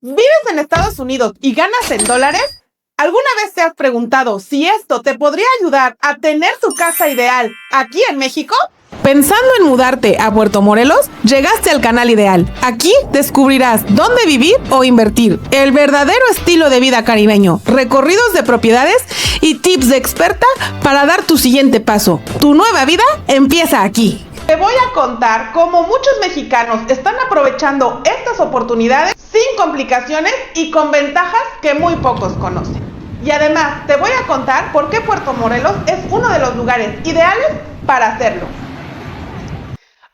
¿Vives en Estados Unidos y ganas en dólares? ¿Alguna vez te has preguntado si esto te podría ayudar a tener tu casa ideal aquí en México? Pensando en mudarte a Puerto Morelos, llegaste al canal ideal. Aquí descubrirás dónde vivir o invertir, el verdadero estilo de vida caribeño, recorridos de propiedades y tips de experta para dar tu siguiente paso. Tu nueva vida empieza aquí. Te voy a contar cómo muchos mexicanos están aprovechando estas oportunidades sin complicaciones y con ventajas que muy pocos conocen. Y además te voy a contar por qué Puerto Morelos es uno de los lugares ideales para hacerlo.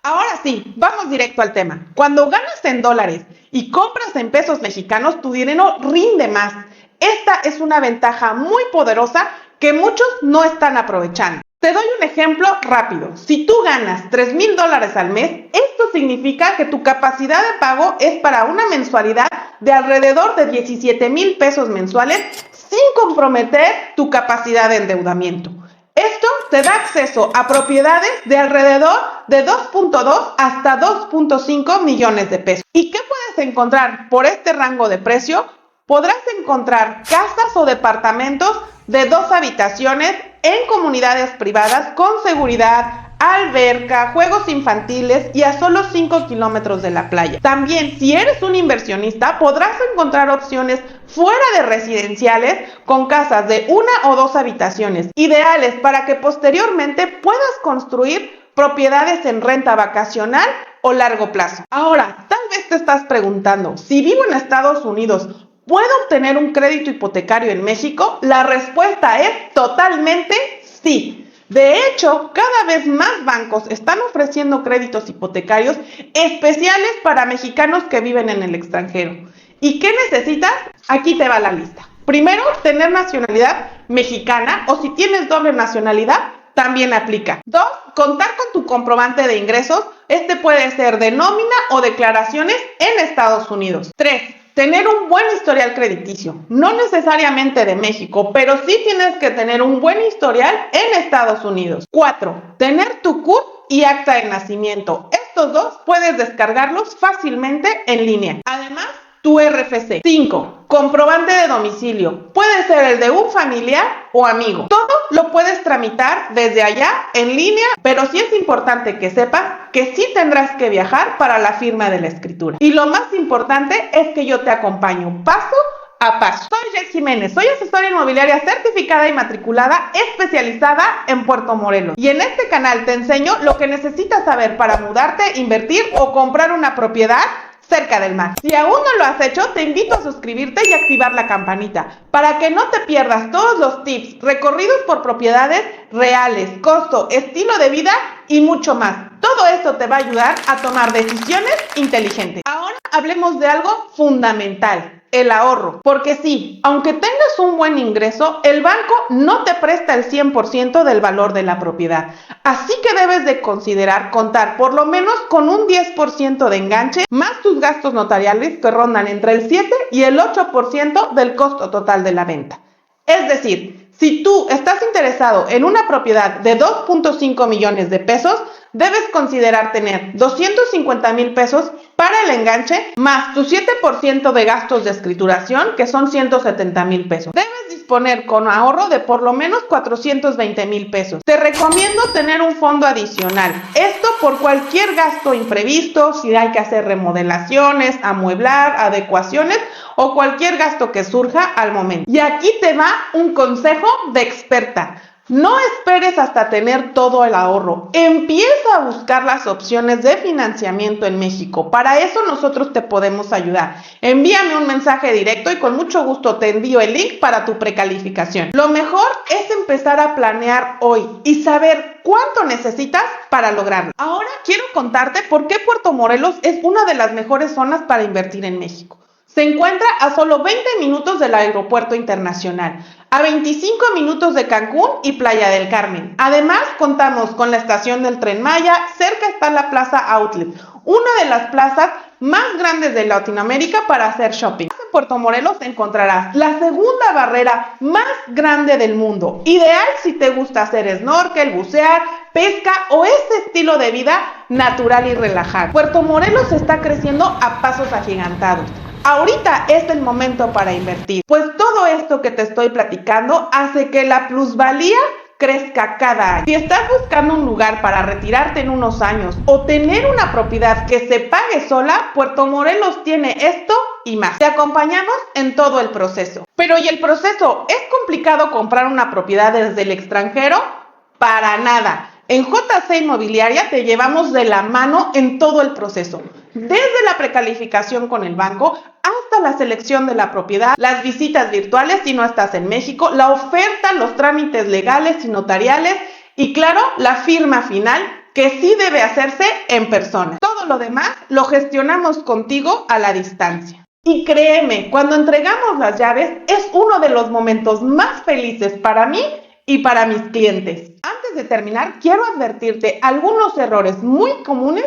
Ahora sí, vamos directo al tema. Cuando ganas en dólares y compras en pesos mexicanos, tu dinero rinde más. Esta es una ventaja muy poderosa que muchos no están aprovechando. Te doy un ejemplo rápido. Si tú ganas $3,000 al mes, esto significa que tu capacidad de pago es para una mensualidad de alrededor de 17,000 pesos mensuales sin comprometer tu capacidad de endeudamiento. Esto te da acceso a propiedades de alrededor de 2.2 hasta 2.5 millones de pesos. ¿Y qué puedes encontrar por este rango de precio? Podrás encontrar casas o departamentos de 2 habitaciones en comunidades privadas con seguridad, alberca, juegos infantiles y a solo 5 kilómetros de la playa. También, si eres un inversionista, podrás encontrar opciones fuera de residenciales con casas de 1 o 2 habitaciones, ideales para que posteriormente puedas construir propiedades en renta vacacional o largo plazo. Ahora, tal vez te estás preguntando, si vivo en Estados Unidos, ¿puedo obtener un crédito hipotecario en México? La respuesta es totalmente sí. De hecho, cada vez más bancos están ofreciendo créditos hipotecarios especiales para mexicanos que viven en el extranjero. ¿Y qué necesitas? Aquí te va la lista. Primero, tener nacionalidad mexicana o si tienes doble nacionalidad, también aplica. 2, contar con tu comprobante de ingresos. Este puede ser de nómina o declaraciones en Estados Unidos. 3, tener un buen historial crediticio, no necesariamente de México, pero sí tienes que tener un buen historial en Estados Unidos. 4, tener tu CURP y acta de nacimiento. Estos dos puedes descargarlos fácilmente en línea. Además, tu RFC. 5, comprobante de domicilio. Puede ser el de un familiar o amigo. Todo lo puedes tramitar desde allá en línea, pero sí es importante que sepas que sí tendrás que viajar para la firma de la escritura. Y lo más importante es que yo te acompaño paso a paso. Soy Jess Jiménez, soy asesora inmobiliaria certificada y matriculada especializada en Puerto Morelos. Y en este canal te enseño lo que necesitas saber para mudarte, invertir o comprar una propiedad cerca del mar. Si aún no lo has hecho, te invito a suscribirte y activar la campanita para que no te pierdas todos los tips, recorridos por propiedades reales, costo, estilo de vida y mucho más. Todo esto te va a ayudar a tomar decisiones inteligentes. Ahora hablemos de algo fundamental, el ahorro. Porque sí, aunque tengas un buen ingreso, el banco no te presta el 100% del valor de la propiedad. Así que debes de considerar contar por lo menos con un 10% de enganche, más tus gastos notariales que rondan entre el 7 y el 8% del costo total de la venta. Es decir, si tú estás interesado en una propiedad de 2.5 millones de pesos, debes considerar tener 250,000 pesos para el enganche, más tu 7% de gastos de escrituración, que son 170,000 pesos. Debes disponer con ahorro de por lo menos 420,000 pesos. Te recomiendo tener un fondo adicional. Esto por cualquier gasto imprevisto, si hay que hacer remodelaciones, amueblar, adecuaciones o cualquier gasto que surja al momento. Y aquí te va un consejo de experta. No esperes hasta tener todo el ahorro. Empieza a buscar las opciones de financiamiento en México. Para eso nosotros te podemos ayudar. Envíame un mensaje directo y con mucho gusto te envío el link para tu precalificación. Lo mejor es empezar a planear hoy y saber cuánto necesitas para lograrlo. Ahora quiero contarte por qué Puerto Morelos es una de las mejores zonas para invertir en México. Se encuentra a solo 20 minutos del aeropuerto internacional, a 25 minutos de Cancún y Playa del Carmen. Además, contamos con la estación del Tren Maya, cerca está la Plaza Outlet, una de las plazas más grandes de Latinoamérica para hacer shopping. En Puerto Morelos encontrarás la segunda barrera más grande del mundo, ideal si te gusta hacer snorkel, bucear, pesca o ese estilo de vida natural y relajado. Puerto Morelos está creciendo a pasos agigantados. Ahorita es el momento para invertir, pues todo esto que te estoy platicando hace que la plusvalía crezca cada año. Si estás buscando un lugar para retirarte en unos años o tener una propiedad que se pague sola, Puerto Morelos tiene esto y más. Te acompañamos en todo el proceso. Pero ¿y el proceso? ¿Es complicado comprar una propiedad desde el extranjero? Para nada. En JC Inmobiliaria te llevamos de la mano en todo el proceso, desde la precalificación con el banco hasta la selección de la propiedad, las visitas virtuales si no estás en México, la oferta, los trámites legales y notariales y claro, la firma final que sí debe hacerse en persona. Todo lo demás lo gestionamos contigo a la distancia. Y créeme, cuando entregamos las llaves es uno de los momentos más felices para mí y para mis clientes. Antes de terminar, quiero advertirte algunos errores muy comunes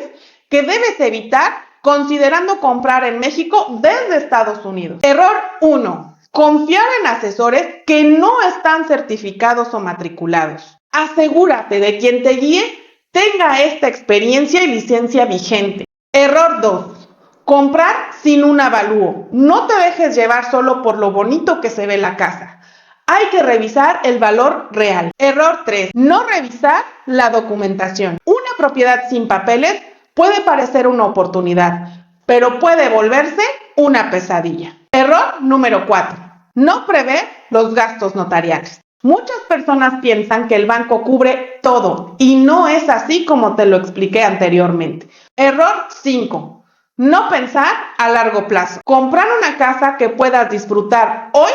que debes evitar considerando comprar en México desde Estados Unidos. Error 1. Confiar en asesores que no están certificados o matriculados. Asegúrate de quien te guíe tenga esta experiencia y licencia vigente. Error 2. Comprar sin un avalúo. No te dejes llevar solo por lo bonito que se ve la casa. Hay que revisar el valor real. Error 3. No revisar la documentación. Una propiedad sin papeles puede parecer una oportunidad, pero puede volverse una pesadilla. Error número 4. No prever los gastos notariales. Muchas personas piensan que el banco cubre todo y no es así como te lo expliqué anteriormente. Error 5. No pensar a largo plazo. Comprar una casa que puedas disfrutar hoy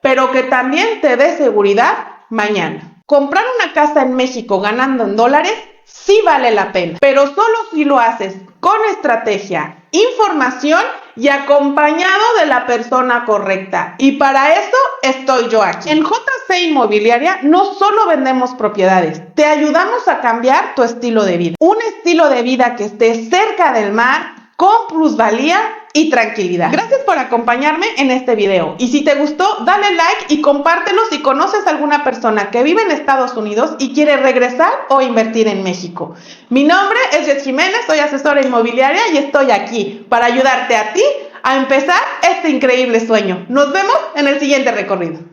pero que también te dé seguridad mañana. Comprar una casa en México ganando en dólares sí vale la pena, pero solo si lo haces con estrategia, información y acompañado de la persona correcta. Y para eso estoy yo aquí. En JC Inmobiliaria no solo vendemos propiedades, te ayudamos a cambiar tu estilo de vida. Un estilo de vida que esté cerca del mar, con plusvalía y tranquilidad. Gracias por acompañarme en este video y si te gustó dale like y compártelo si conoces a alguna persona que vive en Estados Unidos y quiere regresar o invertir en México. Mi nombre es Jess Jiménez, soy asesora inmobiliaria y estoy aquí para ayudarte a ti a empezar este increíble sueño. Nos vemos en el siguiente recorrido.